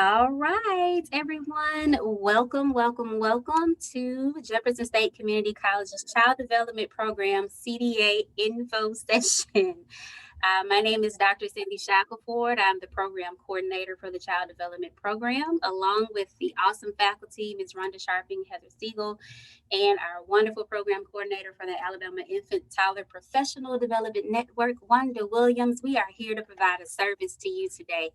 All right, everyone. Welcome to Jefferson State Community College's Child Development Program CDA Info Session. My name is Dr. Cindy Shackleford. I'm the program coordinator for the Child Development Program, along with the awesome faculty, Ms. Rhonda Sharping, Heather Siegel, and our wonderful program coordinator for the Alabama Infant Toddler Professional Development Network, Wanda Williams. We are here to provide a service to you today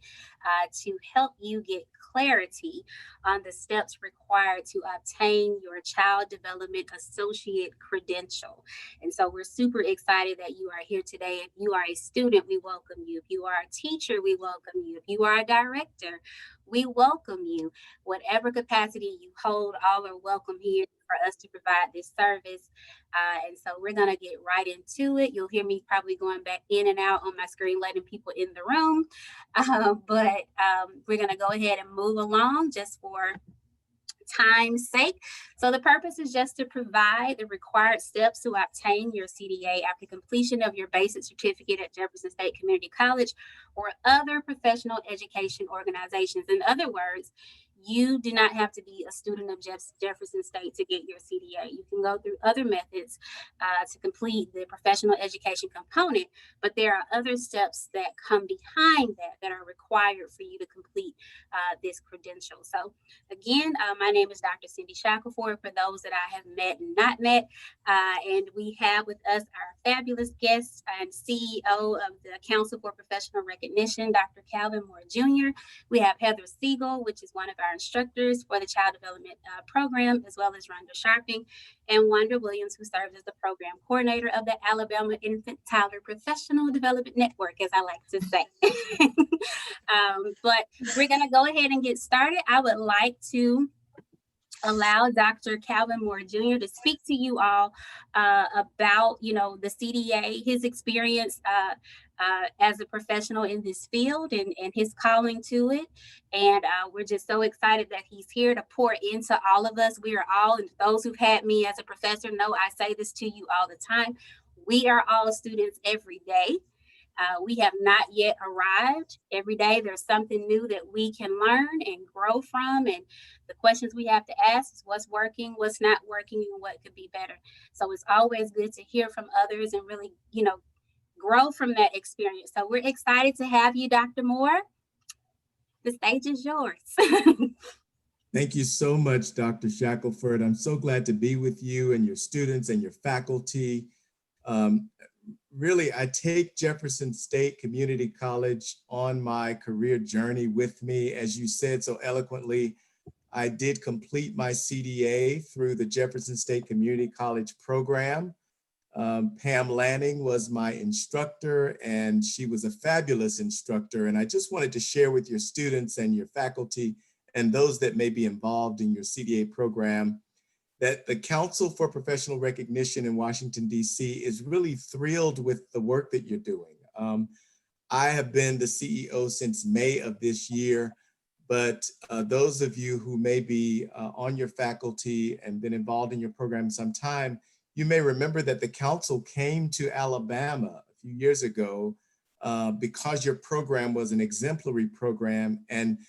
to help you get clarity on the steps required to obtain your Child Development Associate credential. And so we're super excited that you are here today. If you are a student, we welcome you. If you are a teacher, we welcome you. If you are a director, we welcome you. Whatever capacity you hold, all are welcome here for us to provide this service. And so we're going to get right into it. You'll hear me probably going back in and out on my screen, letting people in the room. But we're going to go ahead and move along just for time's sake. So the purpose is just to provide the required steps to obtain your CDA after completion of your basic certificate at Jefferson State Community College or other professional education organizations. In other words, you do not have to be a student of Jefferson State to get your CDA. You can go through other methods to complete the professional education component, but there are other steps that come behind that are required for you to complete this credential. So again, my name is Dr. Cindy Shackleford, for those that I have met and not met. And we have with us our fabulous guest and CEO of the Council for Professional Recognition, Dr. Calvin Moore Jr. We have Heather Siegel, which is one of our instructors for the Child Development Program, as well as Rhonda Sharping, and Wanda Williams, who serves as the program coordinator of the Alabama Infant Toddler Professional Development Network, as I like to say. But we're going to go ahead and get started. I would like to allow Dr. Calvin Moore Jr. to speak to you all about, the CDA, his experience as a professional in this field and his calling to it. And we're just so excited that he's here to pour into all of us. We are all, and those who've had me as a professor know I say this to you all the time. We are all students every day. We have not yet arrived. Every day there's something new that we can learn and grow from. And the questions we have to ask is what's working, what's not working, and what could be better. So it's always good to hear from others and really, grow from that experience. So we're excited to have you, Dr. Moore. The stage is yours. Thank you so much, Dr. Shackleford. I'm so glad to be with you and your students and your faculty. Really, I take Jefferson State Community College on my career journey with me. As you said so eloquently, I did complete my CDA through the Jefferson State Community College program. Pam Lanning was my instructor, and she was a fabulous instructor. And I just wanted to share with your students and your faculty and those that may be involved in your CDA program that the Council for Professional Recognition in Washington, D.C. is really thrilled with the work that you're doing. I have been the CEO since May of this year, but those of you who may be on your faculty and been involved in your program some time, you may remember that the council came to Alabama a few years ago because your program was an exemplary program and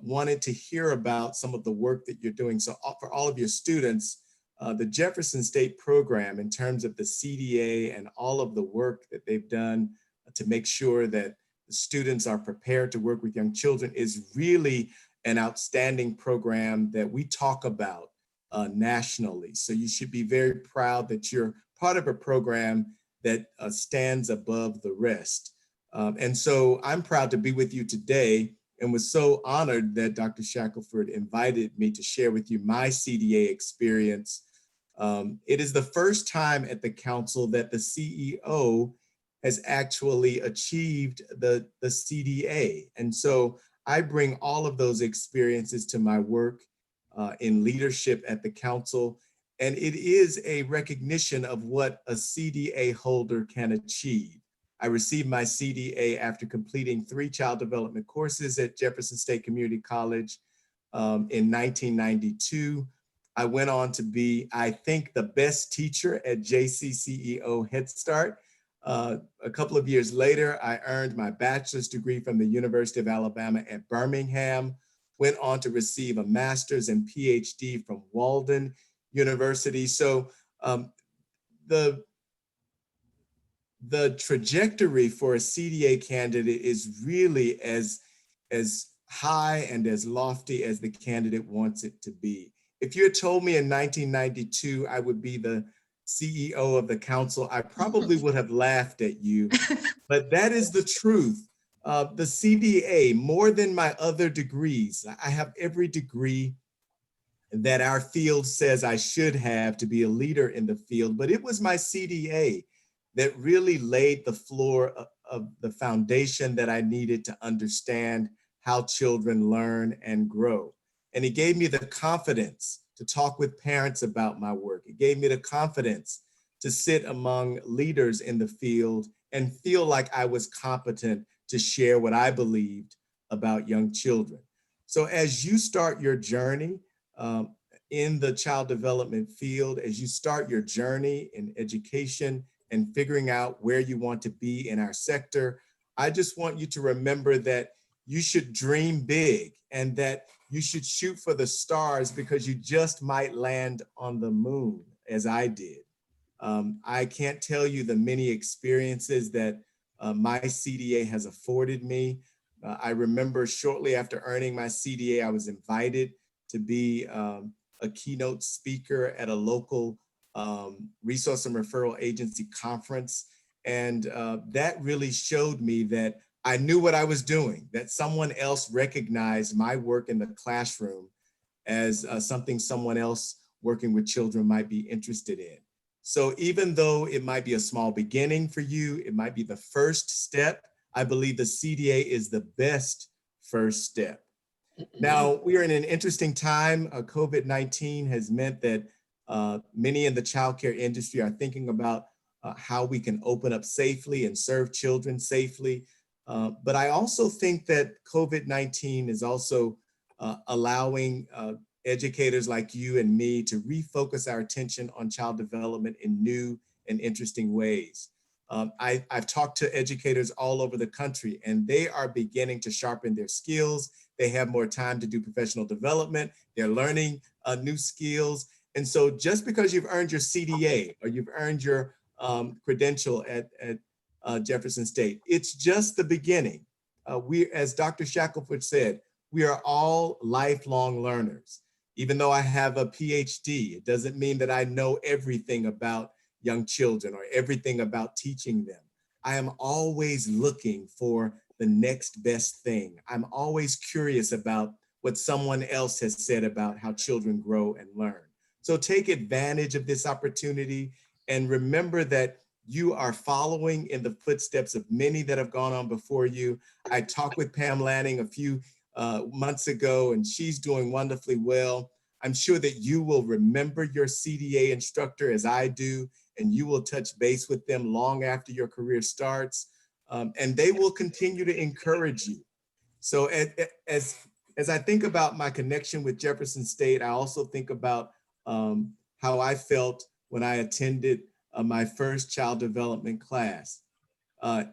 wanted to hear about some of the work that you're doing. So for all of your students, the Jefferson State program, in terms of the CDA and all of the work that they've done to make sure that the students are prepared to work with young children, is really an outstanding program that we talk about nationally. So you should be very proud that you're part of a program that stands above the rest. And so I'm proud to be with you today and was so honored that Dr. Shackleford invited me to share with you my CDA experience. It is the first time at the council that the CEO has actually achieved the CDA. And so I bring all of those experiences to my work in leadership at the council. And it is a recognition of what a CDA holder can achieve. I received my CDA after completing 3 child development courses at Jefferson State Community College in 1992. I went on to be, I think, the best teacher at JCCEO Head Start. A couple of years later, I earned my bachelor's degree from the University of Alabama at Birmingham, went on to receive a master's and PhD from Walden University. So the trajectory for a CDA candidate is really as high and as lofty as the candidate wants it to be. If you had told me in 1992 I would be the CEO of the council, I probably would have laughed at you, but that is the truth. The CDA, more than my other degrees, I have every degree that our field says I should have to be a leader in the field, but it was my CDA that really laid the floor of the foundation that I needed to understand how children learn and grow. And it gave me the confidence to talk with parents about my work. It gave me the confidence to sit among leaders in the field and feel like I was competent to share what I believed about young children. So as you start your journey in the child development field, as you start your journey in education and figuring out where you want to be in our sector, I just want you to remember that you should dream big and that you should shoot for the stars, because you just might land on the moon, as I did. I can't tell you the many experiences that my CDA has afforded me. I remember shortly after earning my CDA, I was invited to be a keynote speaker at a local resource and referral agency conference. And that really showed me that I knew what I was doing, that someone else recognized my work in the classroom as something someone else working with children might be interested in. So even though it might be a small beginning for you, it might be the first step, I believe the CDA is the best first step. Now, we are in an interesting time. COVID-19 has meant that many in the childcare industry are thinking about how we can open up safely and serve children safely. But I also think that COVID-19 is also allowing educators like you and me to refocus our attention on child development in new and interesting ways. I've talked to educators all over the country, and they are beginning to sharpen their skills. They have more time to do professional development. They're learning new skills. And so just because you've earned your CDA or you've earned your credential at Jefferson State, it's just the beginning. As Dr. Shackleford said, we are all lifelong learners. Even though I have a PhD, it doesn't mean that I know everything about young children or everything about teaching them. I am always looking for the next best thing. I'm always curious about what someone else has said about how children grow and learn. So take advantage of this opportunity and remember that you are following in the footsteps of many that have gone on before you. I talked with Pam Lanning a few months ago, and she's doing wonderfully well. I'm sure that you will remember your CDA instructor as I do, and you will touch base with them long after your career starts, and they will continue to encourage you. So as I think about my connection with Jefferson State, I also think about how I felt when I attended my first child development class.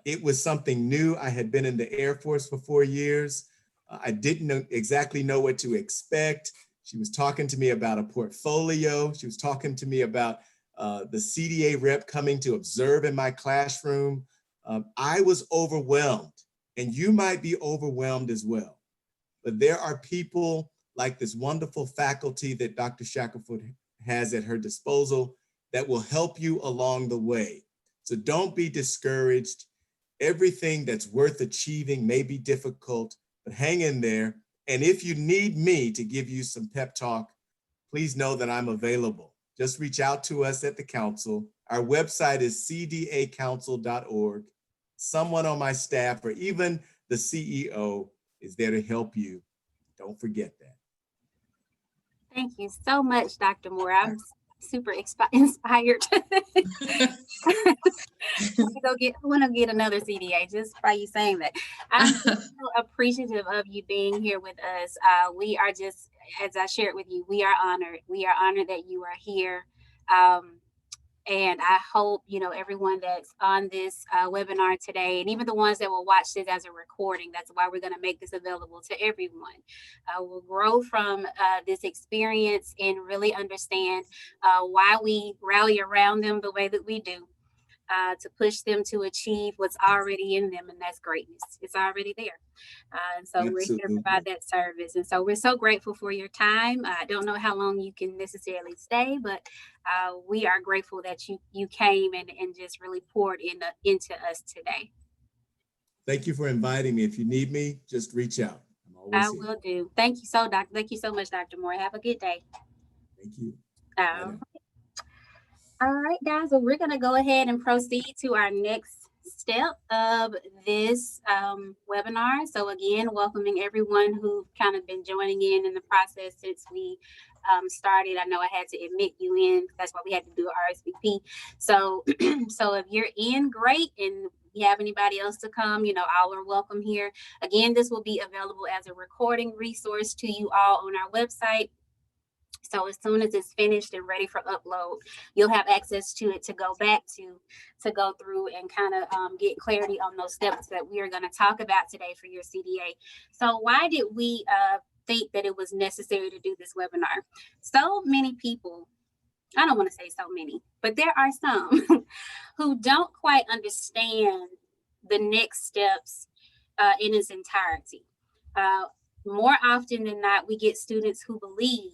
It was something new. I had been in the Air Force for 4 years. I didn't exactly know what to expect. She was talking to me about a portfolio. She was talking to me about the CDA rep coming to observe in my classroom. I was overwhelmed, and you might be overwhelmed as well. But there are people like this wonderful faculty that Dr. Shackleford has at her disposal that will help you along the way. So don't be discouraged. Everything that's worth achieving may be difficult, but hang in there. And if you need me to give you some pep talk, please know that I'm available. Just reach out to us at the council. Our website is cdacouncil.org. Someone on my staff or even the CEO is there to help you. Don't forget that. Thank you so much, Dr. Moore. I'm super inspired. I want to get another CDA just by you saying that. I'm so appreciative of you being here with us. We are just, as I shared with you, we are honored. We are honored that you are here. And I hope, everyone that's on this webinar today, and even the ones that will watch this as a recording, that's why we're going to make this available to everyone, will grow from this experience and really understand why we rally around them the way that we do. To push them to achieve what's already in them, and that's greatness. It's already there. And so we're here to provide Absolutely. that service. And so we're so grateful for your time. I don't know how long you can necessarily stay, but we are grateful that you came and just really poured into us today. Thank you for inviting me. If you need me, just reach out. I'm I always here. will do. Thank you so much, Dr. Moore. Have a good day. Thank you. Bye Uh, now. All right, guys. Well, we're going to go ahead and proceed to our next step of this webinar. So again, welcoming everyone who've kind of been joining in the process since we started. I know I had to admit you in. That's why we had to do RSVP. So, so if you're in, great. And you have anybody else to come, all are welcome here. Again, this will be available as a recording resource to you all on our website. So as soon as it's finished and ready for upload, you'll have access to it to go back to go through and kind of get clarity on those steps that we are going to talk about today for your CDA. So why did we think that it was necessary to do this webinar? So many people, I don't want to say so many, but there are some who don't quite understand the next steps in its entirety. More often than not, we get students who believe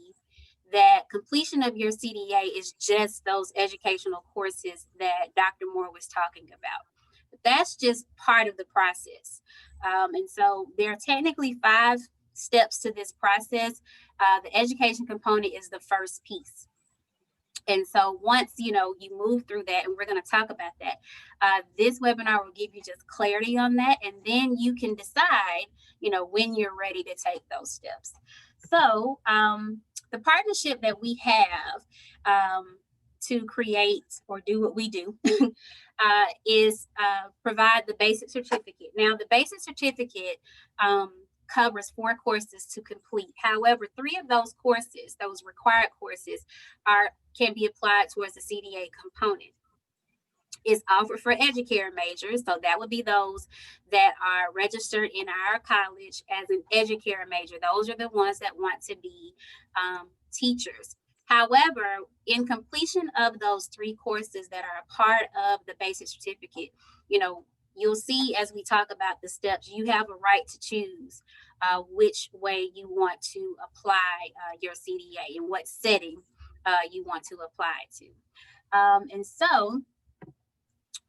that completion of your CDA is just those educational courses that Dr. Moore was talking about. But that's just part of the process. And so there are technically 5 steps to this process. The education component is the first piece. And so once you move through that, and we're going to talk about that, this webinar will give you just clarity on that, and then you can decide when you're ready to take those steps. So the partnership that we have to create or do what we do is provide the basic certificate. Now the basic certificate covers 4 courses to complete. However, 3 of those courses, those required courses, can be applied towards the CDA component. It's offered for educator majors, so that would be those that are registered in our college as an educator major. Those are the ones that want to be teachers. However, in completion of those 3 courses that are a part of the basic certificate, you'll see as we talk about the steps, you have a right to choose which way you want to apply your CDA and what setting you want to apply it to. And so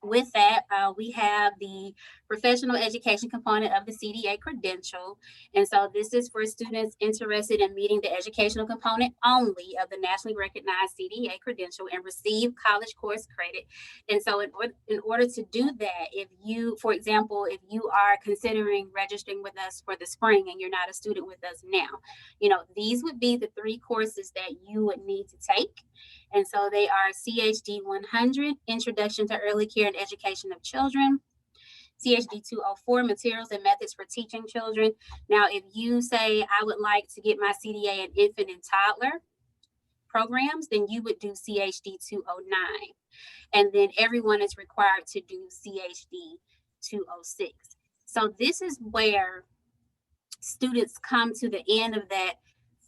with that, we have the professional education component of the CDA credential. And so this is for students interested in meeting the educational component only of the nationally recognized CDA credential and receive college course credit. And so in order to do that, if you, for example, if you are considering registering with us for the spring and you're not a student with us now, these would be the 3 courses that you would need to take. And so they are CHD 100, Introduction to Early Care and Education of Children, CHD 204, Materials and Methods for Teaching Children. Now, if you say, I would like to get my CDA in infant and toddler programs, then you would do CHD 209. And then everyone is required to do CHD 206. So this is where students come to the end of that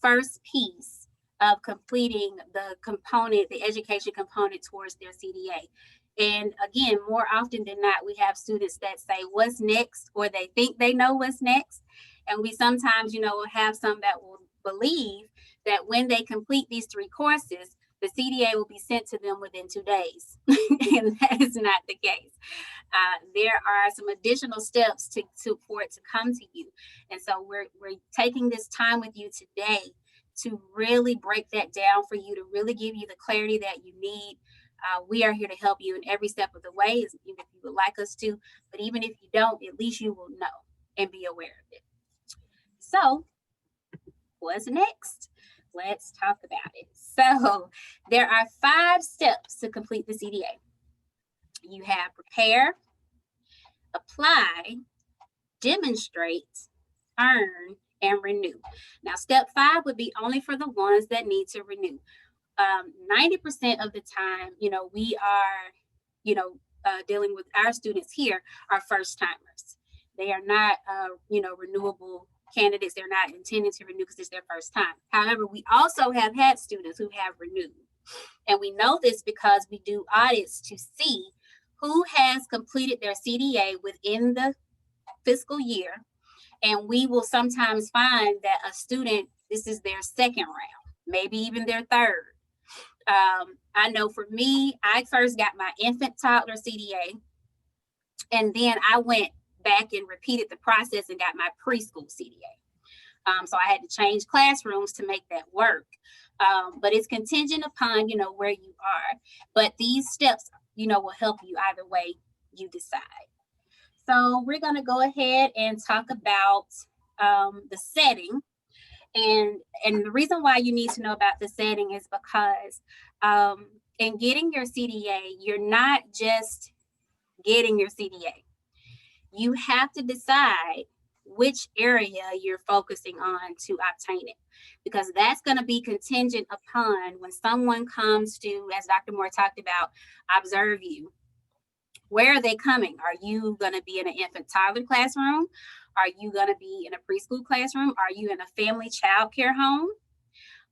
first piece of completing the education component towards their CDA. And again, more often than not, we have students that say, what's next? Or they think they know what's next. And we sometimes, have some that will believe that when they complete these 3 courses, the CDA will be sent to them within 2 days. And that is not the case. There are some additional steps for it to come to you. And so we're taking this time with you today to really break that down for you, to really give you the clarity that you need. We are here to help you in every step of the way, if you would like us to, but even if you don't, at least you will know and be aware of it. So what's next? Let's talk about it. So there are 5 steps to complete the CDA. You have prepare, apply, demonstrate, earn, and renew. Now, step 5 would be only for the ones that need to renew. 90% of the time, we are, dealing with our students here are first timers. They are not, renewable candidates. They're not intending to renew because it's their first time. However, we also have had students who have renewed. And we know this because we do audits to see who has completed their CDA within the fiscal year. And we will sometimes find that a student, this is their second round, maybe even their third. I know for me, I first got my infant toddler CDA, and then I went back and repeated the process and got my preschool CDA. So I had to change classrooms to make that work. But it's contingent upon, where you are. But these steps, will help you either way you decide. So we're going to go ahead and talk about the setting. And the reason why you need to know about the setting is because in getting your CDA, you're not just getting your CDA. You have to decide which area you're focusing on to obtain it, because that's going to be contingent upon when someone comes to, as Dr. Moore talked about, observe you. Where are they coming? Are you going to be in an infant toddler classroom? Are you going to be in a preschool classroom? Are you in a family child care home?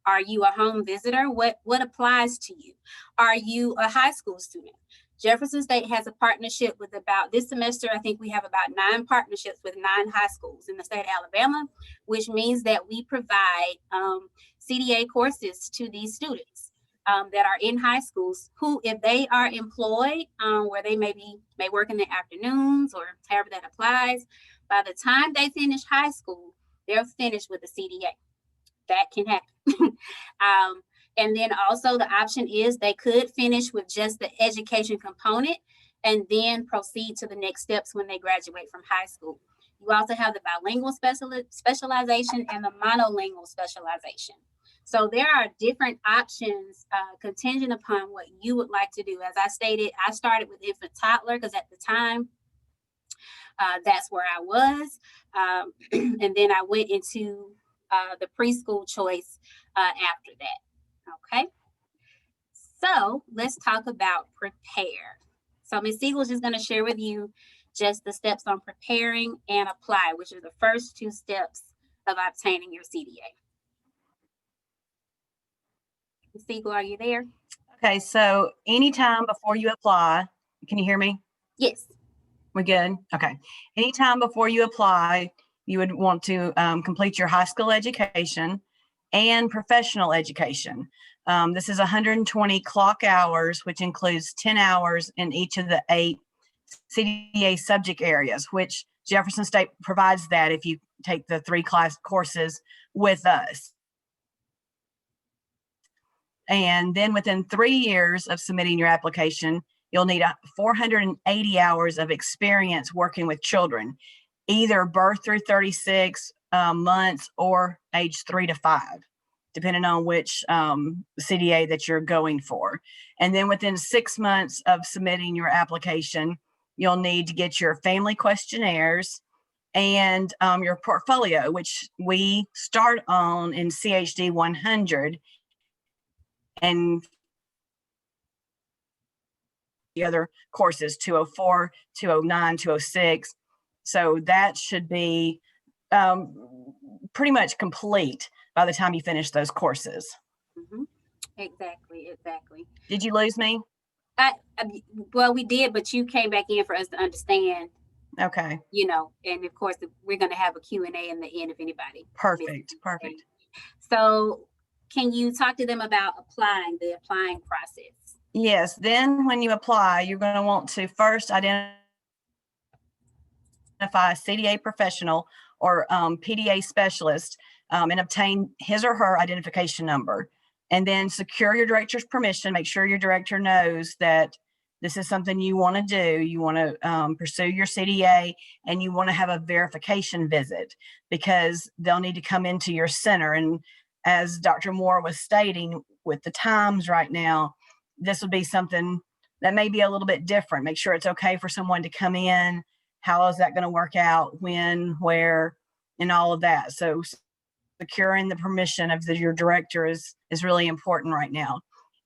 Are you a home visitor? What applies to you? Are you a high school student? Jefferson State has a partnership with this semester, I think we have about 9 partnerships with 9 high schools in the state of Alabama, which means that we provide CDA courses to these students that are in high schools who, if they are employed, where they may work in the afternoons or however that applies, by the time they finish high school, they're finished with a CDA. That can happen. And then also the option is they could finish with just the education component and then proceed to the next steps when they graduate from high school. You also have the bilingual specialization and the monolingual specialization. So there are different options contingent upon what you would like to do. As I stated, I started with infant toddler because at the time, that's where I was. And then I went into the preschool choice after that. Okay. So let's talk about prepare. So Ms. Siegel is just going to share with you just the steps on preparing and apply, which are the first 2 steps of obtaining your CDA. Ms. Siegel, are you there? Okay, so anytime before you apply, can you hear me? Yes. We're good? Okay. Anytime before you apply, you would want to complete your high school education and professional education. This is 120 clock hours, which includes 10 hours in each of the 8 CDA subject areas, which Jefferson State provides that if you take the 3 class courses with us. And then within 3 years of submitting your application, you'll need 480 hours of experience working with children, either birth through 36 months or age 3 to 5, depending on which CDA that you're going for. And then within 6 months of submitting your application, you'll need to get your family questionnaires and your portfolio, which we start on in CHD 100, and the other courses, 204, 209, 206. So that should be pretty much complete by the time you finish those courses. Mm-hmm. Exactly. Did you lose me? Well, we did, but you came back in for us to understand. Okay. And of course, we're going to have a Q&A in the end if anybody. Perfect. So can you talk to them about the applying process? Yes. Then when you apply, you're going to want to first identify a CDA professional or PDA specialist and obtain his or her identification number. And then secure your director's permission. Make sure your director knows that this is something you want to do. You want to pursue your CDA, and you want to have a verification visit because they'll need to come into your center. And as Dr. Moore was stating, with the times right now, this would be something that may be a little bit different. Make sure it's okay for someone to come in. How is that going to work out? When, where, and all of that. So securing the permission of your director is really important right now.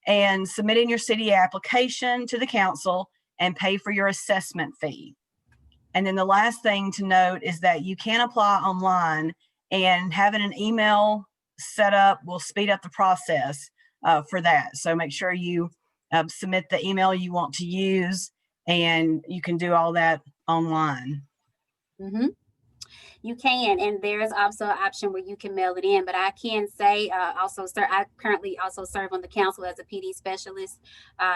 and submitting your CDA application to the council and pay for your assessment fee. And then the last thing to note is that you can apply online, and having an email set up will speed up the process for that. So make sure you submit the email you want to use, and you can do all that online. Mm-hmm. You can, and there's also an option where you can mail it in. But I can say also, sir, I currently also serve on the council as a PD specialist.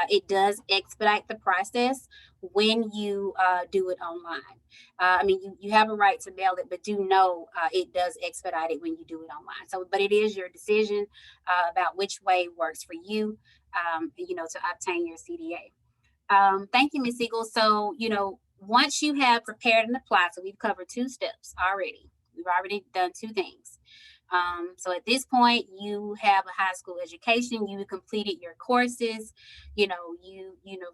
It does expedite the process when you do it online. I mean, you have a right to mail it, but do know it does expedite it when you do it online. So, but it is your decision about which way works for you, to obtain your CDA. Thank you, Ms. Eagle. So, once you have prepared and applied, so we've covered 2 steps already. We've already done 2 things. So at this point, you have a high school education, you completed your courses, you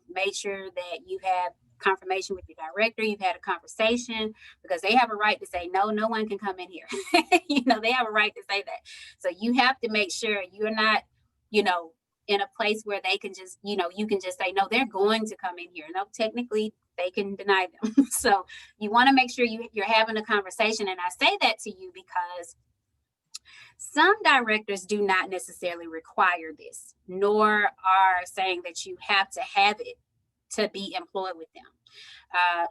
made sure that you have confirmation with your director, you've had a conversation, because they have a right to say, no one can come in here. They have a right to say that. So you have to make sure you're not, in a place where they can just, you can just say, no, they're going to come in here. No, technically they can deny them. So you want to make sure you're having a conversation. And I say that to you because some directors do not necessarily require this, nor are saying that you have to have it to be employed with them.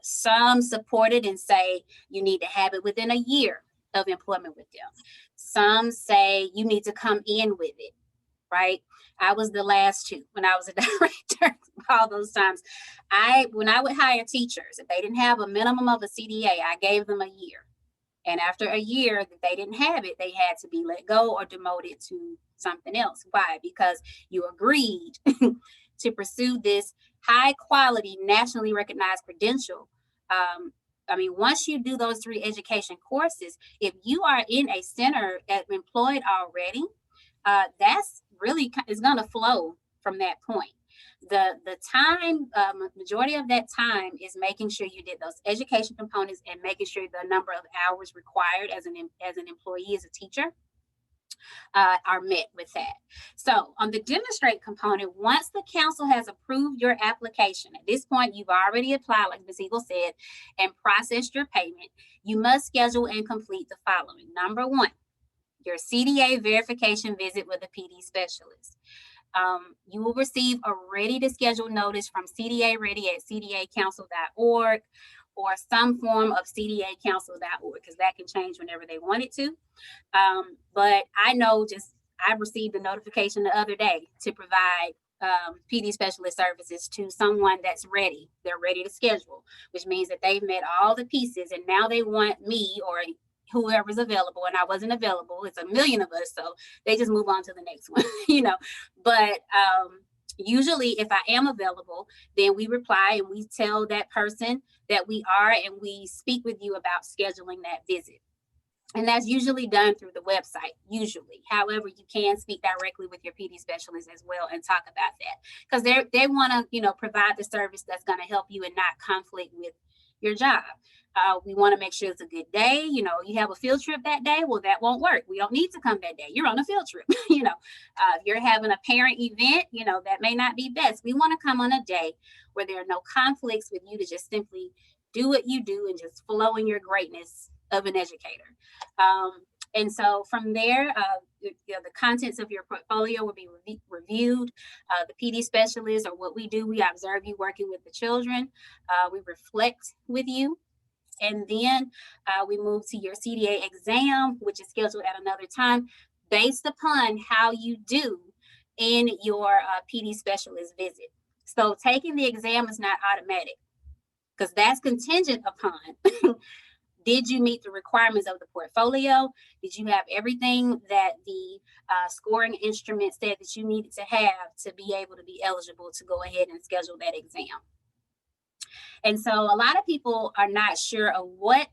Some support it and say you need to have it within a year of employment with them. Some say you need to come in with it, right? I was the last 2 when I was a director. All those times, when I would hire teachers, if they didn't have a minimum of a CDA, I gave them a year. And after a year that they didn't have it, they had to be let go or demoted to something else. Why? Because you agreed to pursue this high quality, nationally recognized credential. Once you do those 3 education courses, if you are in a center employed already, that's really is going to flow from that point. The time, majority of that time is making sure you did those education components and making sure the number of hours required as an employee, as a teacher, are met with that. So on the demonstrate component, once the council has approved your application, at this point you've already applied, like Ms. Eagle said, and processed your payment, you must schedule and complete the following. Number 1, your CDA verification visit with a PD specialist. You will receive a ready to schedule notice from CDA Ready at cdacouncil.org or some form of cdacouncil.org, because that can change whenever they want it to. But I know I received a notification the other day to provide PD specialist services to someone that's ready. They're ready to schedule, which means that they've met all the pieces and now they want me or whoever's available, and I wasn't available. It's a million of us, so they just move on to the next one, But usually if I am available, then we reply and we tell that person that we are, and we speak with you about scheduling that visit. And that's usually done through the website, usually. However, you can speak directly with your PD specialist as well and talk about that, because they want to, provide the service that's going to help you and not conflict with your job. We want to make sure it's a good day. You have a field trip that day. Well, that won't work. We don't need to come that day. You're on a field trip. If you're having a parent event, that may not be best. We want to come on a day where there are no conflicts with you to just simply do what you do and just flow in your greatness of an educator. And so from there, the contents of your portfolio will be reviewed. The PD specialist, or what we do, we observe you working with the children. We reflect with you. And then we move to your CDA exam, which is scheduled at another time based upon how you do in your PD specialist visit. So taking the exam is not automatic, because that's contingent upon did you meet the requirements of the portfolio? Did you have everything that the scoring instrument said that you needed to have to be able to be eligible to go ahead and schedule that exam? And so a lot of people are not sure of what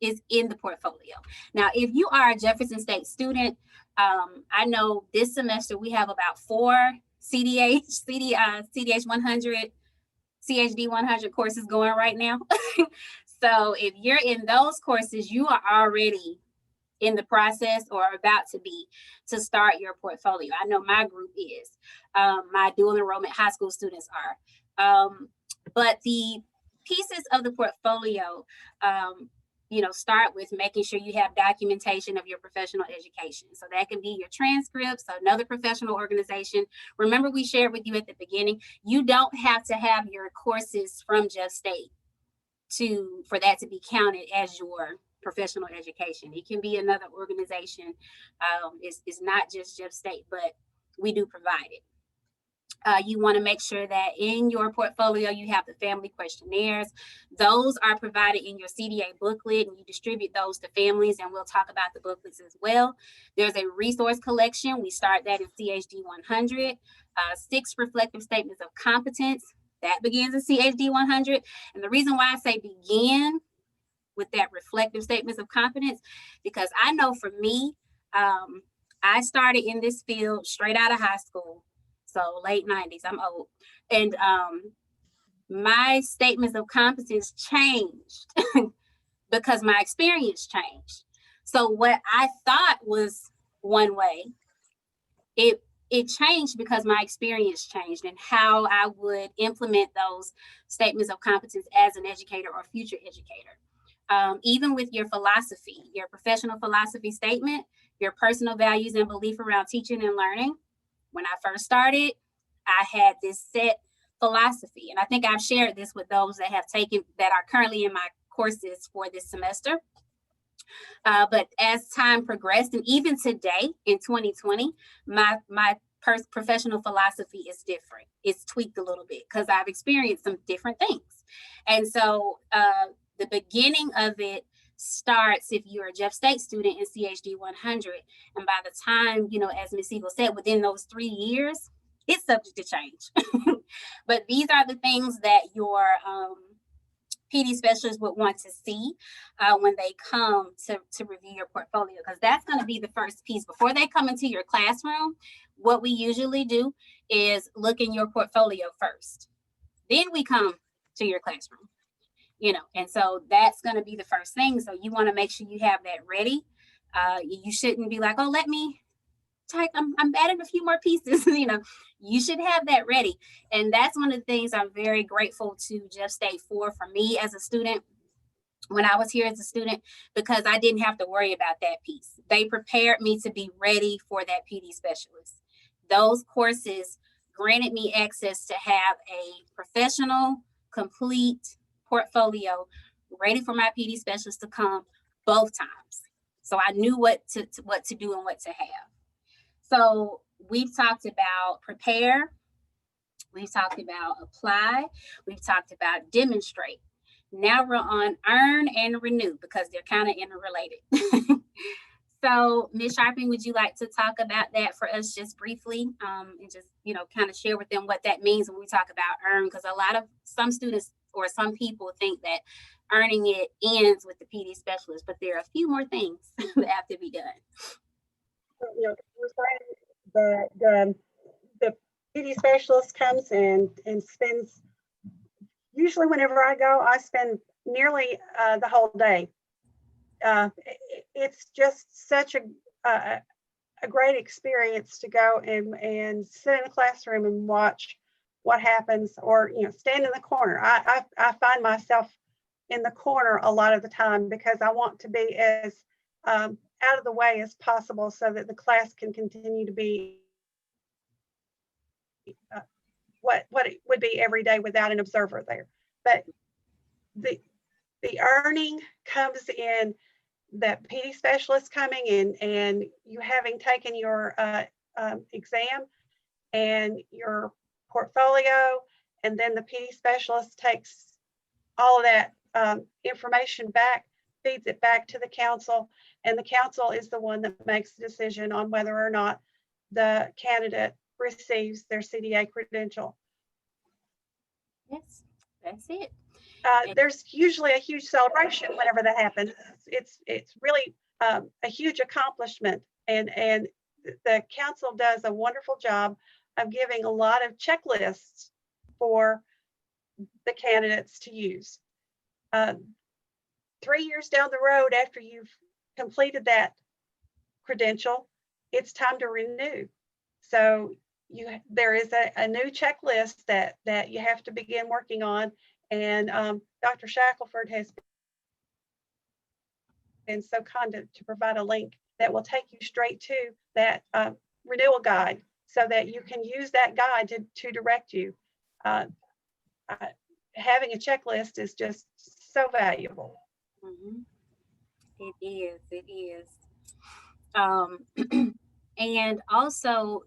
is in the portfolio. Now, if you are a Jefferson State student, I know this semester we have about 4 CDH 100, CHD 100 courses going right now. So if you're in those courses, you are already in the process or about to be to start your portfolio. I know my group is. My dual enrollment high school students are. But the pieces of the portfolio, start with making sure you have documentation of your professional education. So that can be your transcripts, another professional organization. Remember, we shared with you at the beginning, you don't have to have your courses from Jeff State for that to be counted as your professional education. It can be another organization. It's not just Jeff State, but we do provide it. You want to make sure that in your portfolio, you have the family questionnaires. Those are provided in your CDA booklet, and you distribute those to families, and we'll talk about the booklets as well. There's a resource collection. We start that in CHD 100. 6 reflective statements of competence. That begins in CHD 100. And the reason why I say begin with that reflective statements of competence, because I know for me, I started in this field straight out of high school. So late 90s, I'm old. And my statements of competence changed because my experience changed. So what I thought was one way, it changed because my experience changed and how I would implement those statements of competence as an educator or future educator. Even with your philosophy, your professional philosophy statement, your personal values and belief around teaching and learning. When I first started, I had this set philosophy, and I think I've shared this with those that are currently in my courses for this semester. But as time progressed, and even today in 2020, my professional philosophy is different. It's tweaked a little bit because I've experienced some different things. And so the beginning of it starts if you're a Jeff State student in CHD 100. And by the time, as Ms. Eagle said, within those 3 years, it's subject to change. But these are the things that your PD specialists would want to see when they come to review your portfolio, because that's going to be the first piece. Before they come into your classroom, what we usually do is look in your portfolio first. Then we come to your classroom. And so that's going to be the first thing. So you want to make sure you have that ready. You shouldn't be like, oh, let me type, I'm adding a few more pieces. You should have that ready. And that's one of the things I'm very grateful to Jeff State for me as a student, when I was here as a student, because I didn't have to worry about that piece. They prepared me to be ready for that PD specialist. Those courses granted me access to have a professional, complete portfolio ready for my PD specialist to come both times. So I knew what to do and what to have. So we've talked about prepare, we've talked about apply, we've talked about demonstrate. Now we're on earn and renew, because they're kind of interrelated. So Ms. Sharping, would you like to talk about that for us just briefly, and just, kind of share with them what that means when we talk about earn? Because some students or some people think that earning it ends with the PD specialist, but there are a few more things that have to be done. We're saying the PD specialist comes and spends, usually whenever I go, I spend nearly the whole day. It's just such a great experience to go and sit in a classroom and watch what happens, or stand in the corner. I find myself in the corner a lot of the time because I want to be as out of the way as possible so that the class can continue to be what it would be every day without an observer there. But the earning comes in that PD specialist coming in and you having taken your exam and your portfolio, and then the PD specialist takes all of that information back, feeds it back to the council, and the council is the one that makes the decision on whether or not the candidate receives their CDA credential. Yes, that's it. There's usually a huge celebration whenever that happens. It's really a huge accomplishment, and the council does a wonderful job of giving a lot of checklists for the candidates to use. 3 years down the road, after you've completed that credential, it's time to renew. So there is a new checklist that you have to begin working on. And Dr. Shackleford has been so kind to provide a link that will take you straight to that renewal guide so that you can use that guide to direct you. Having a checklist is just so valuable. Mm-hmm. It is. And also,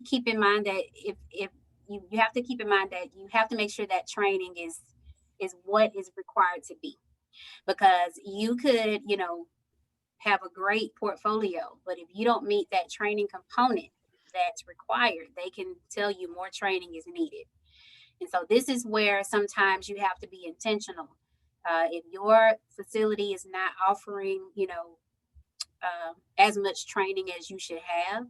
keep in mind that if you have to keep in mind that you have to make sure that training is what is required to be, because you could, have a great portfolio, but if you don't meet that training component that's required, they can tell you more training is needed. And so this is where sometimes you have to be intentional. If your facility is not offering, as much training as you should have,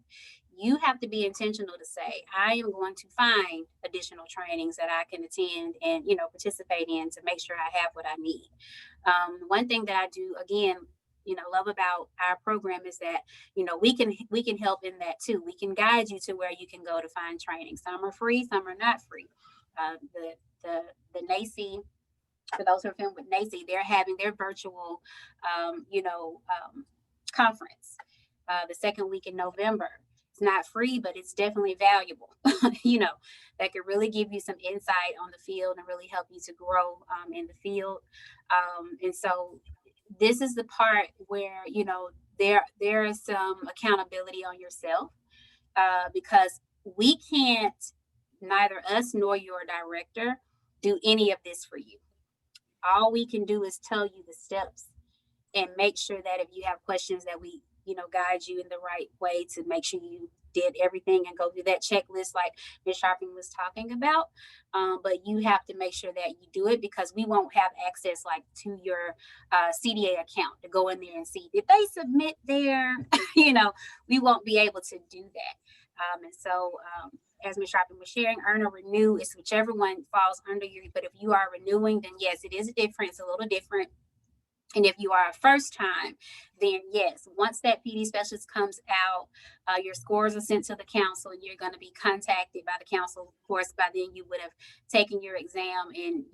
you have to be intentional to say, I am going to find additional trainings that I can attend and, participate in to make sure I have what I need. One thing that I do, again, love about our program is that, we can help in that too. We can guide you to where you can go to find training. Some are free, some are not free. The NACI, for those who are familiar with NACI, they're having their virtual, conference the second week in November. It's not free, but it's definitely valuable. That could really give you some insight on the field and really help you to grow in the field. And so this is the part where there is some accountability on yourself, because we can't, neither us nor your director, do any of this for you. All we can do is tell you the steps and make sure that if you have questions that we, guide you in the right way to make sure you did everything and go through that checklist like Ms. Sharping was talking about. But you have to make sure that you do it, because we won't have access to your CDA account to go in there and see, did they submit their, we won't be able to do that. And so as Ms. Sharping was sharing, earn or renew is whichever one falls under you. But if you are renewing, then yes, it is different. It's a little different. And if you are a first time, then yes, once that PD specialist comes out, your scores are sent to the council and you're going to be contacted by the council. Of course, by then you would have taken your exam and,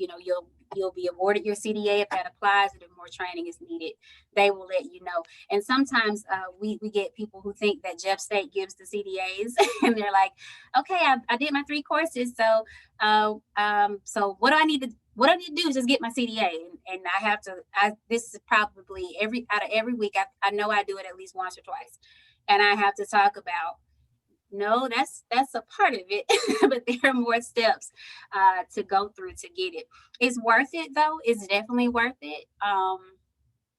you'll be awarded your CDA if that applies, and if more training is needed, they will let you know. And sometimes we get people who think that Jeff State gives the CDAs and they're like, okay, I did my 3 courses. So, so what do I need to do? Just get my CDA. And I have to, this is probably out of every week, I know I do it at least once or twice. And I have to talk about, no, that's a part of it, but there are more steps to go through to get it. It's worth it though. It's definitely worth it.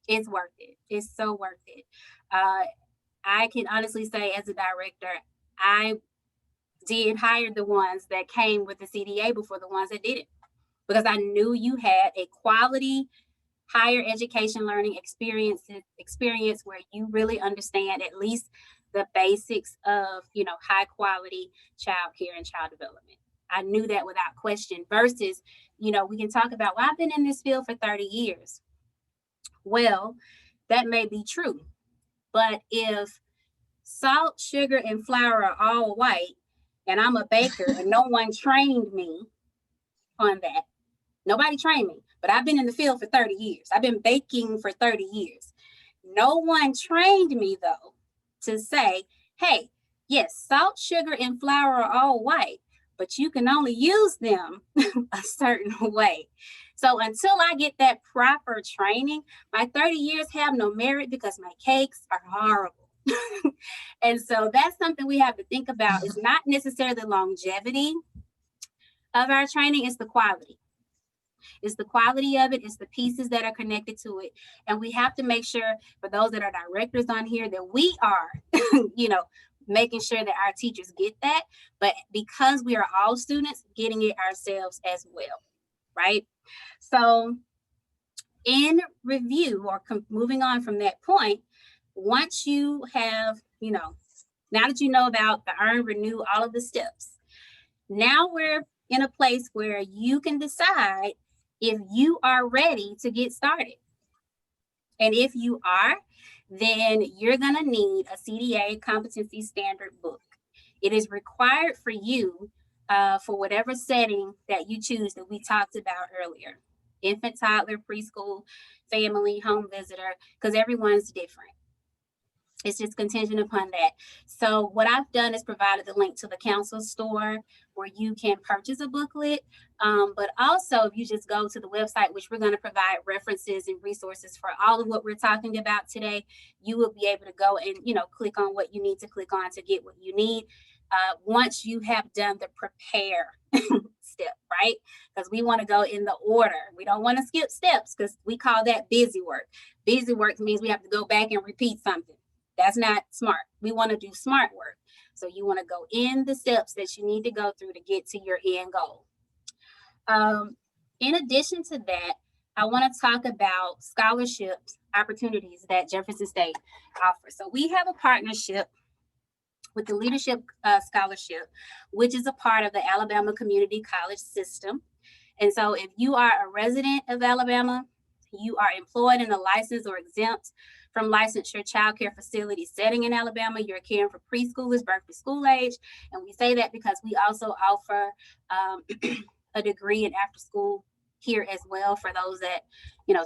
It's worth it. It's so worth it. I can honestly say as a director, I did hire the ones that came with the CDA before the ones that didn't, because I knew you had a quality higher education learning experience where you really understand at least the basics of, high quality child care and child development. I knew that without question, versus, we can talk about, well, I've been in this field for 30 years. Well, that may be true. But if salt, sugar, and flour are all white, and I'm a baker and no one trained me on that, nobody trained me, but I've been in the field for 30 years. I've been baking for 30 years. No one trained me, though, to say, hey, yes, salt, sugar, and flour are all white, but you can only use them a certain way. So until I get that proper training, my 30 years have no merit because my cakes are horrible. And so that's something we have to think about. It's not necessarily the longevity of our training, it's the quality. It's the quality of it. It's the pieces that are connected to it. And we have to make sure, for those that are directors on here, that we are, making sure that our teachers get that. But because we are all students, getting it ourselves as well, right? So in review, or moving on from that point, once you have, now that you know about the earn, renew, all of the steps, now we're in a place where you can decide if you are ready to get started. And if you are, then you're going to need a CDA Competency Standard Book. It is required for you for whatever setting that you choose that we talked about earlier. Infant, toddler, preschool, family, home visitor, because everyone's different. It's just contingent upon that. So what I've done is provided the link to the council store where you can purchase a booklet. But also if you just go to the website, which we're going to provide references and resources for all of what we're talking about today, you will be able to go and, click on what you need to click on to get what you need. Once you have done the prepare step, right? Because we want to go in the order. We don't want to skip steps because we call that busy work. Busy work means we have to go back and repeat something. That's not smart. We want to do smart work. So you want to go in the steps that you need to go through to get to your end goal. In addition to that, I want to talk about scholarships opportunities that Jefferson State offers. So we have a partnership with the Leadership Scholarship, which is a part of the Alabama Community College system. And so if you are a resident of Alabama, you are employed in a licensed or exempt from licensure child care facility setting in Alabama, you're caring for preschoolers, birth to school age. And we say that because we also offer a degree in after school here as well for those that,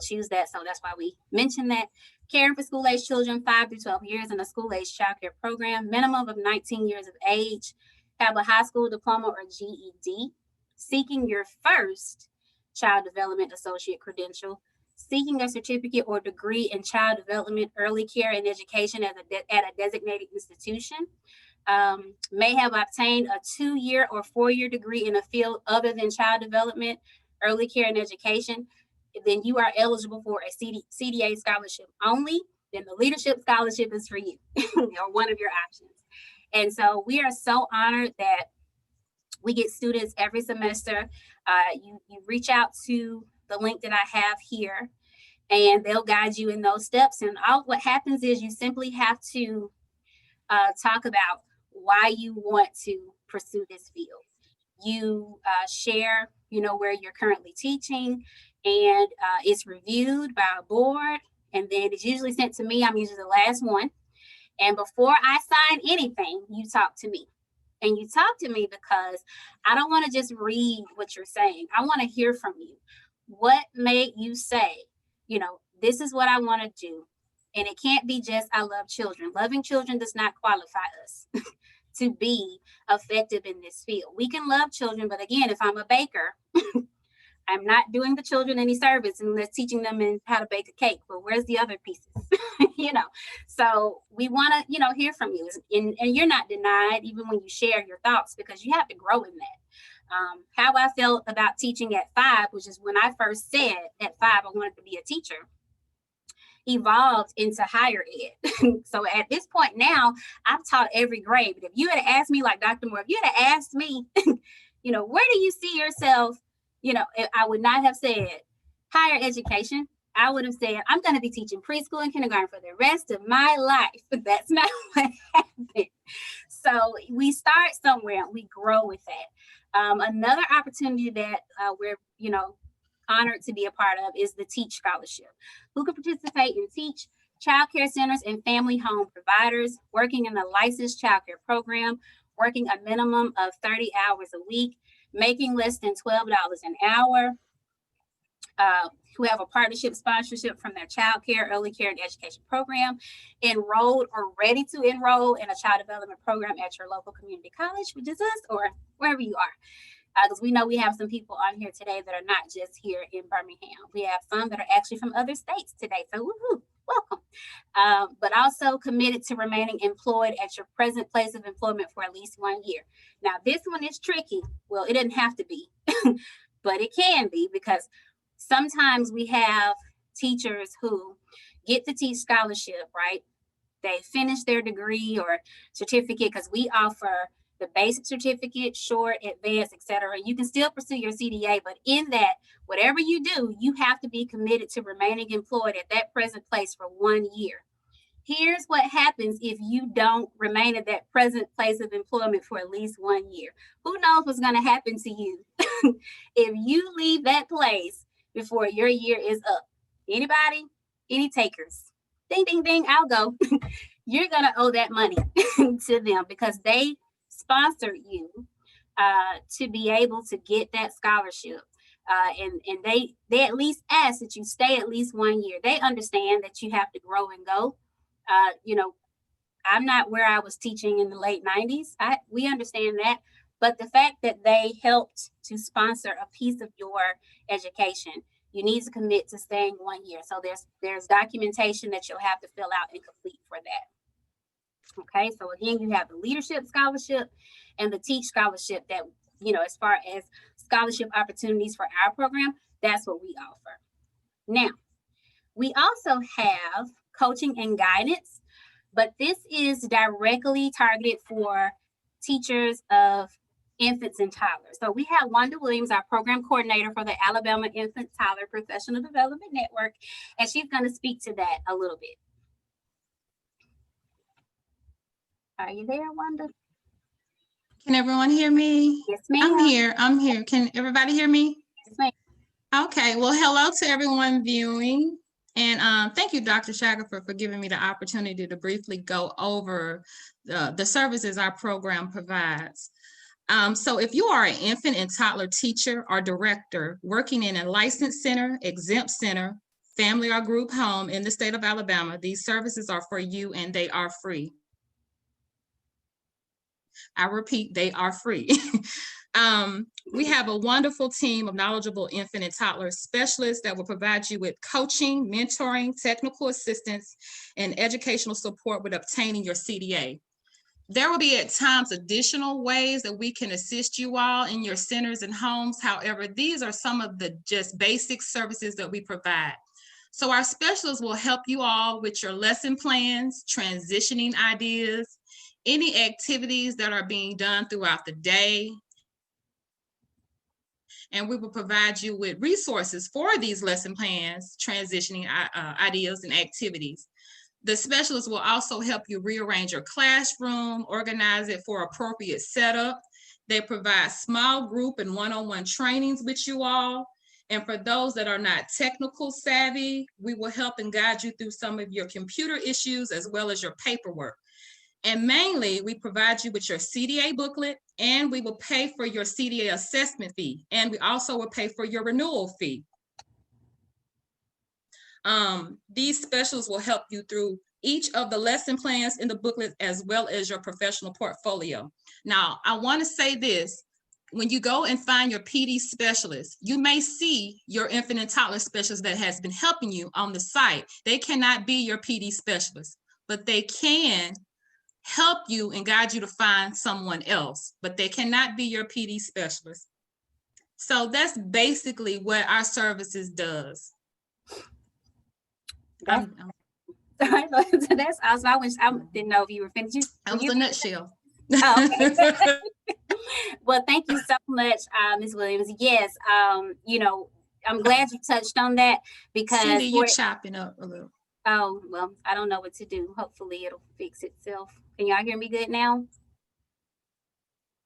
choose that. So that's why we mention that. Caring for school age children 5 through 12 years in a school age child care program, minimum of 19 years of age, have a high school diploma or GED, seeking your first child development associate credential, seeking a certificate or degree in child development, early care, and education at a designated institution, may have obtained a 2-year or 4-year degree in a field other than child development, early care, and education, then you are eligible for a CDA scholarship only. Then the leadership scholarship is for you, or one of your options. And so we are so honored that we get students every semester. You reach out to the link that I have here, and they'll guide you in those steps. And what happens is you simply have to talk about why you want to pursue this field. You share, where you're currently teaching, and it's reviewed by a board, and then it's usually sent to me. I'm usually the last one. And before I sign anything, you talk to me. And you talk to me because I don't want to just read what you're saying. I want to hear from you. What made you say, this is what I want to do? And it can't be just, I love children. Loving children does not qualify us to be effective in this field. We can love children, but again, if I'm a baker, I'm not doing the children any service unless teaching them how to bake a cake. But where's the other pieces? So we want to, hear from you. And you're not denied even when you share your thoughts, because you have to grow in that. How I felt about teaching at 5, which is when I first said at 5 I wanted to be a teacher, evolved into higher ed. So at this point now, I've taught every grade. But if you had asked me, like Dr. Moore, if you had asked me, where do you see yourself? I would not have said higher education. I would have said, I'm going to be teaching preschool and kindergarten for the rest of my life. But that's not what happened. So we start somewhere and we grow with that. Another opportunity that we're, honored to be a part of is the Teach Scholarship. Who can participate in Teach? Child care centers and family home providers working in a licensed child care program, working a minimum of 30 hours a week, making less than $12 an hour, who have a partnership sponsorship from their child care, early care, and education program, enrolled or ready to enroll in a child development program at your local community college, which is us, or wherever you are. Because we know we have some people on here today that are not just here in Birmingham. We have some that are actually from other states today. So woohoo, welcome. But also committed to remaining employed at your present place of employment for at least 1 year. Now, this one is tricky. Well, it doesn't have to be, but it can be, because sometimes we have teachers who get the Teach Scholarship, right? They finish their degree or certificate, because we offer the basic certificate, short, advanced, etc. You can still pursue your CDA, but in that, whatever you do, you have to be committed to remaining employed at that present place for 1 year. Here's what happens if you don't remain at that present place of employment for at least 1 year. Who knows what's going to happen to you if you leave that place before your year is up? Anybody? Any takers? ding, ding, ding, I'll go. You're going to owe that money to them because they sponsored you to be able to get that scholarship. And they at least ask that you stay at least 1 year. They understand that you have to grow and go. You know, I'm not where I was teaching in the late 90s. We understand that. But the fact that they helped to sponsor a piece of your education, you need to commit to staying 1 year. So there's documentation that you'll have to fill out and complete for that. Okay, so again, you have the leadership scholarship and the teach scholarship that, you know, as far as scholarship opportunities for our program, that's what we offer. Now, we also have coaching and guidance, but this is directly targeted for teachers of infants and toddlers. So we have Wanda Williams, our program coordinator for the Alabama Infant Toddler Professional Development Network, and she's going to speak to that a little bit. Are you there, Wanda? Can everyone hear me? Yes, ma'am. I'm here. Can everybody hear me? Yes, ma'am. Okay, well, hello to everyone viewing. And thank you, Dr. Shackleford, for giving me the opportunity to briefly go over the services our program provides. So if you are an infant and toddler teacher or director working in a licensed center, exempt center, family or group home in the state of Alabama, these services are for you and they are free. I repeat, they are free. We have a wonderful team of knowledgeable infant and toddler specialists that will provide you with coaching, mentoring, technical assistance, and educational support with obtaining your CDA. There will be at times additional ways that we can assist you all in your centers and homes. However, these are some of the just basic services that we provide. So our specialists will help you all with your lesson plans, transitioning ideas, any activities that are being done throughout the day. And we will provide you with resources for these lesson plans, transitioning ideas and activities. The specialist will also help you rearrange your classroom, organize it for appropriate setup. They provide small group and one-on-one trainings with you all. And for those that are not technical savvy, we will help and guide you through some of your computer issues as well as your paperwork. And mainly, we provide you with your CDA booklet, and we will pay for your CDA assessment fee. And we also will pay for your renewal fee. These specialists will help you through each of the lesson plans in the booklet as well as your professional portfolio. Now, I want to say this. When you go and find your PD specialist, you may see your infant and toddler specialist that has been helping you on the site. They cannot be your PD specialist, but they can help you and guide you to find someone else, but they cannot be your PD specialist. So that's basically what our services does. That's awesome. I didn't know if you were finished. That was a nutshell. Oh, okay. Well, thank you so much, Ms. Williams. Yes, you know, I'm glad you touched on that because Cindy, you're chopping up a little. Oh, well, I don't know what to do. Hopefully it'll fix itself. Can y'all hear me good now?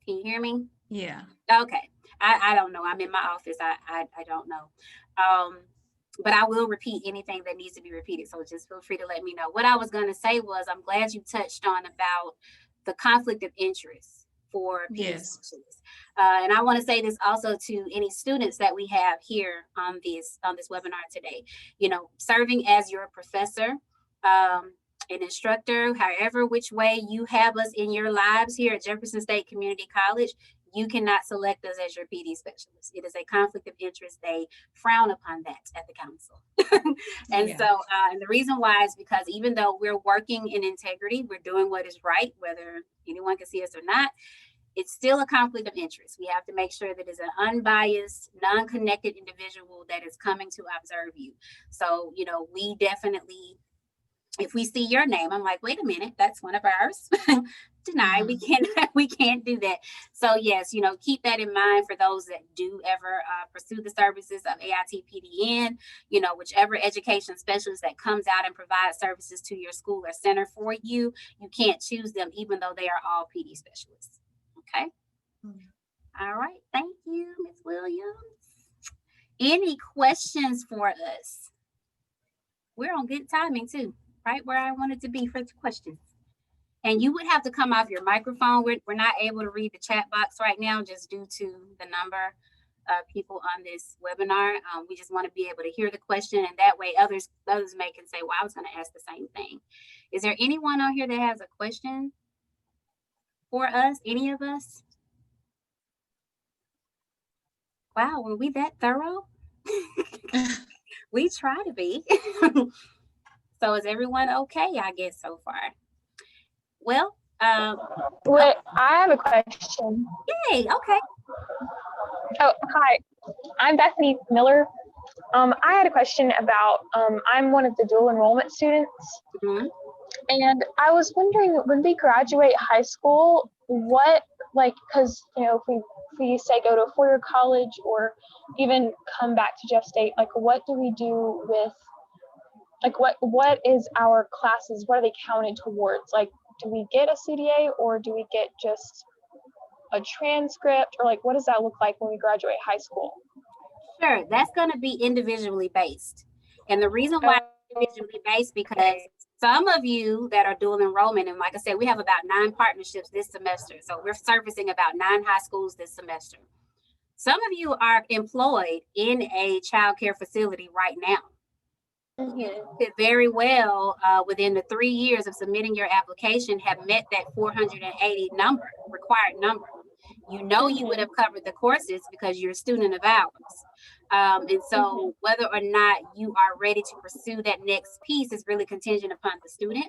Can you hear me? Yeah. Okay. I don't know. I'm in my office. I don't know. But I will repeat anything that needs to be repeated. So just feel free to let me know. What I was going to say was I'm glad you touched on about the conflict of interest for PD specialists. And I want to say this also to any students that we have here on this webinar today. You know, serving as your professor, an instructor, however which way you have us in your lives here at Jefferson State Community College, you cannot select us as your PD specialist. It is a conflict of interest. They frown upon that at the council. And so, and the reason why is because even though we're working in integrity, we're doing what is right, whether anyone can see us or not, it's still a conflict of interest. We have to make sure that it's an unbiased, non-connected individual that is coming to observe you. So, you know, we definitely, if we see your name, I'm like, wait a minute, that's one of ours. Deny, we can't do that. So yes, you know, keep that in mind for those that do ever pursue the services of AIT-PDN, you know, whichever education specialist that comes out and provides services to your school or center for you, you can't choose them even though they are all PD specialists. Okay. All right. Thank you, Ms. Williams. Any questions for us? We're on good timing too. right where I wanted to be for the questions. And you would have to come off your microphone. We're not able to read the chat box right now just due to the number of people on this webinar. We just want to be able to hear the question, and that way others may can say, well, I was going to ask the same thing. Is there anyone on here that has a question for us, any of us? Wow, were we that thorough? We try to be. So is everyone okay, I guess, so far? Well, Wait, I have a question. yay, okay. Oh, hi. I'm Bethany Miller. I had a question about, I'm one of the dual enrollment students. Mhm. And I was wondering, when we graduate high school, what, like, because, you know, if we say go to a four-year college or even come back to Jeff State, like, what do we do with, like, what is our classes? What are they counted towards? Like, do we get a CDA or do we get just a transcript, or like, what does that look like when we graduate high school? Sure, that's going to be individually based. And the reason why individually based, because some of you that are dual enrollment, and like I said, we have about 9 partnerships this semester. So we're servicing about 9 high schools this semester. Some of you are employed in a child care facility right now. You could very well, within the 3 years of submitting your application, have met that 480 number, required number. You know you would have covered the courses because you're a student of ours. And so whether or not you are ready to pursue that next piece is really contingent upon the student.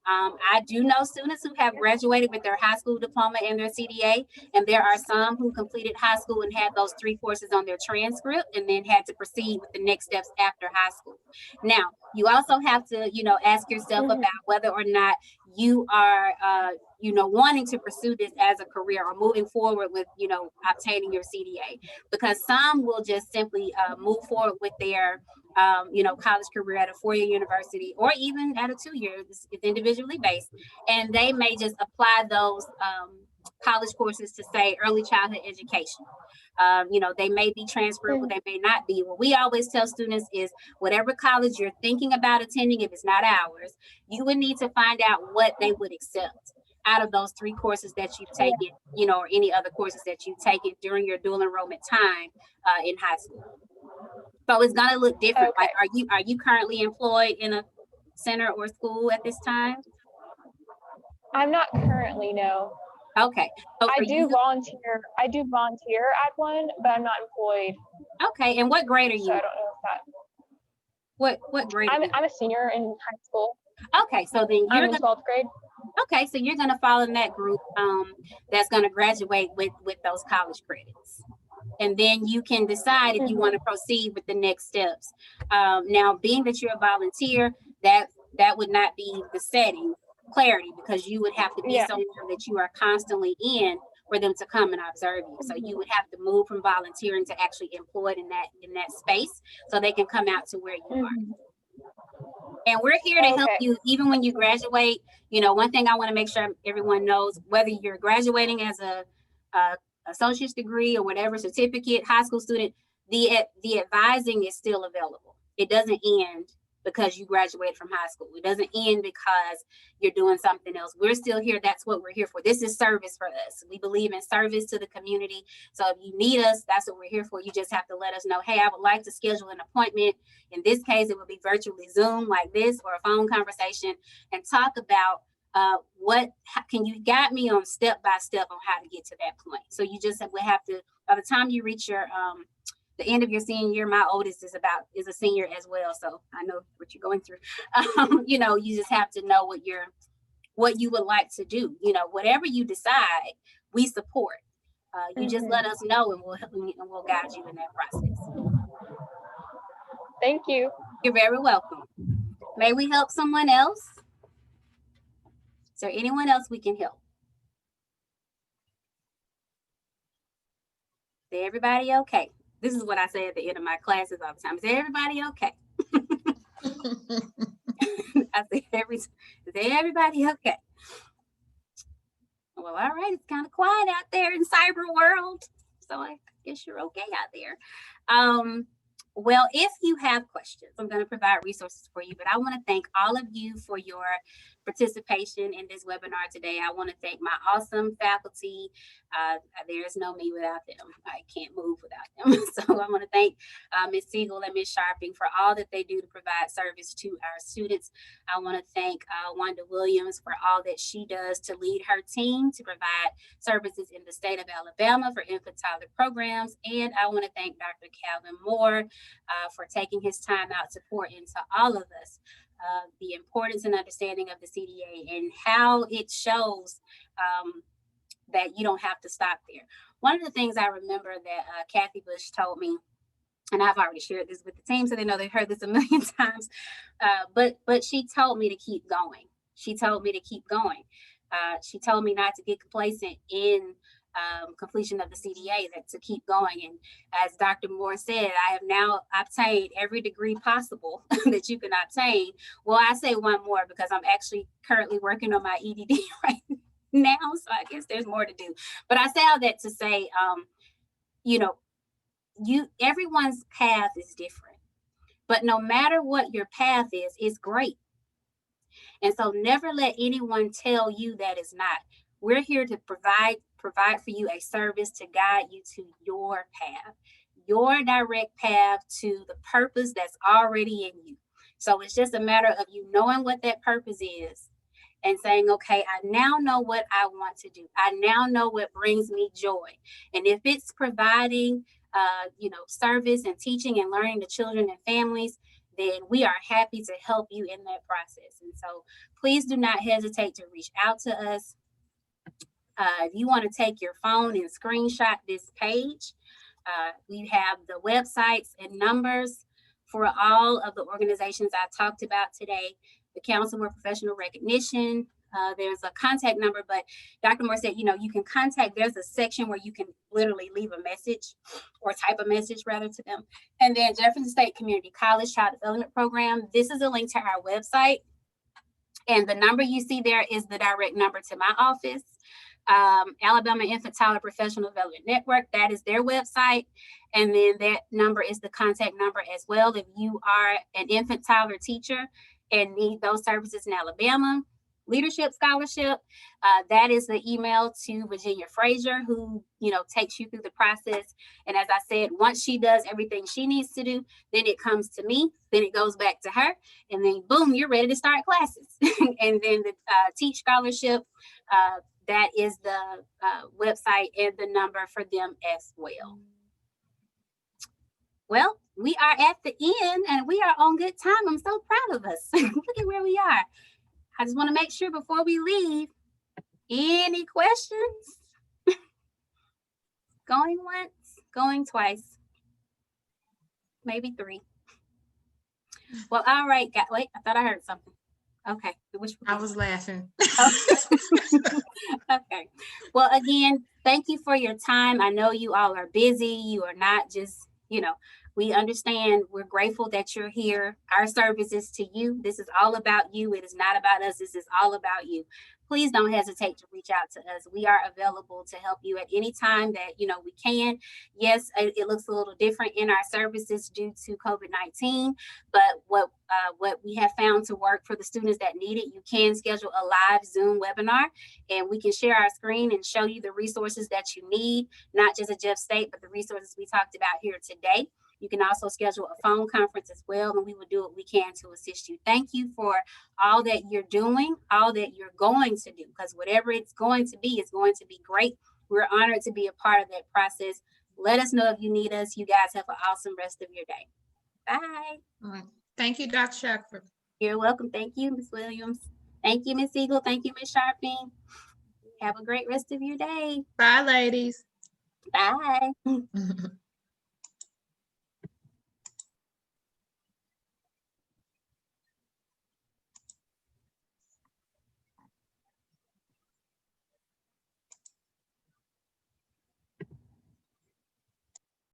I do know students who have graduated with their high school diploma and their CDA, and there are some who completed high school and had those 3 courses on their transcript and then had to proceed with the next steps after high school. Now, you also have to, ask yourself about whether or not you are, wanting to pursue this as a career or moving forward with, obtaining your CDA, because some will just simply move forward with their, college career at a 4-year university or even at a 2-year. It's individually based, and they may just apply those college courses to say early childhood education. They may be transferable, they may not be. What we always tell students is whatever college you're thinking about attending, if it's not ours, you would need to find out what they would accept out of those 3 courses that you've taken, or any other courses that you've taken during your dual enrollment time in high school. So it's gonna look different. Okay. Like, are you currently employed in a center or school at this time? I'm not currently, no. Okay. So I do volunteer at one, but I'm not employed. Okay, and what grade are you? So I don't know if that. What grade? I'm a senior in high school. Okay, so then you're in 12th grade. Okay, so you're gonna fall in that group that's gonna graduate with those college credits. And then you can decide if you want to proceed with the next steps. Now, being that you're a volunteer, that would not be the setting, clarity, because you would have to be somewhere that you are constantly in for them to come and observe you. So you would have to move from volunteering to actually employed in that space, so they can come out to where you are. And we're here to help you even when you graduate. One thing I want to make sure everyone knows, whether you're graduating as a associate's degree or whatever certificate, high school student, the advising is still available. It doesn't end because you graduated from high school. It doesn't end because you're doing something else. We're still here. That's what we're here for. This is service for us. We believe in service to the community. So if you need us, that's what we're here for. You just have to let us know, hey, I would like to schedule an appointment. In this case, it would be virtually Zoom like this or a phone conversation, and talk about how can you guide me on step by step on how to get to that point. So you just would have to, by the time you reach your the end of your senior year, my oldest is a senior as well, so I know what you're going through. You just have to know what you would like to do. Whatever you decide, we support. You just let us know, and we'll guide you in that process. Thank you. You're very welcome. May we help someone else? Is there anyone else we can help? Is everybody okay? This is what I say at the end of my classes all the time. Is everybody okay? I say is everybody okay? Well, all right. It's kind of quiet out there in cyber world, so I guess you're okay out there. Well, if you have questions, I'm going to provide resources for you, but I want to thank all of you for your participation in this webinar today. I want to thank my awesome faculty. There is no me without them. I can't move without them. So I want to thank Ms. Siegel and Ms. Sharping for all that they do to provide service to our students. I want to thank Wanda Williams for all that she does to lead her team to provide services in the state of Alabama for infant toddler programs. And I want to thank Dr. Calvin Moore for taking his time out to pour into all of us the importance and understanding of the CDA and how it shows that you don't have to stop there. One of the things I remember that Kathy Bush told me, and I've already shared this with the team, so they know they've heard this a million times, but she told me to keep going. She told me to keep going. She told me not to get complacent in completion of the CDA, that to keep going. And as Dr. Moore said, I have now obtained every degree possible that you can obtain. Well, I say one more because I'm actually currently working on my EDD right now, so I guess there's more to do. But I say all that to say, you know, everyone's path is different, but no matter what your path is, it's great. And so never let anyone tell you that it's not. We're here to provide for you a service to guide you to your path, your direct path to the purpose that's already in you. So it's just a matter of you knowing what that purpose is and saying, okay, I now know what I want to do. I now know what brings me joy. And if it's providing, service and teaching and learning to children and families, then we are happy to help you in that process. And so please do not hesitate to reach out to us. If you want to take your phone and screenshot this page, we have the websites and numbers for all of the organizations I talked about today. The Council for Professional Recognition, there's a contact number, but Dr. Moore said, you can contact, there's a section where you can literally leave a message or type a message rather to them. And then Jefferson State Community College Child Development Program, this is a link to our website. And the number you see there is the direct number to my office. Alabama Infant Toddler Professional Development Network, that is their website. And then that number is the contact number as well. If you are an infant toddler teacher and need those services in Alabama, leadership scholarship, that is the email to Virginia Frazier, who takes you through the process. And as I said, once she does everything she needs to do, then it comes to me, then it goes back to her, and then boom, you're ready to start classes. And then the Teach Scholarship, that is the website and the number for them as well. Well, we are at the end and we are on good time. I'm so proud of us. Look at where we are. I just want to make sure before we leave, any questions? Going once, going twice, maybe three. Well, all right. Wait, I thought I heard something. Okay. I was laughing. Okay. Well, again, thank you for your time. I know you all are busy. You are not just, we understand. We're grateful that you're here. Our service is to you. This is all about you. It is not about us. This is all about you. Please don't hesitate to reach out to us. We are available to help you at any time that, we can. Yes, it looks a little different in our services due to COVID-19, but what we have found to work for the students that need it, you can schedule a live Zoom webinar and we can share our screen and show you the resources that you need, not just at Jeff State, but the resources we talked about here today. You can also schedule a phone conference as well, and we will do what we can to assist you. Thank you for all that you're doing, all that you're going to do, because whatever it's going to be, it's going to be great. We're honored to be a part of that process. Let us know if you need us. You guys have an awesome rest of your day. Bye. All right. Thank you, Dr. Shackleford. You're welcome. Thank you, Ms. Williams. Thank you, Ms. Eagle. Thank you, Ms. Sharping. Have a great rest of your day. Bye, ladies. Bye.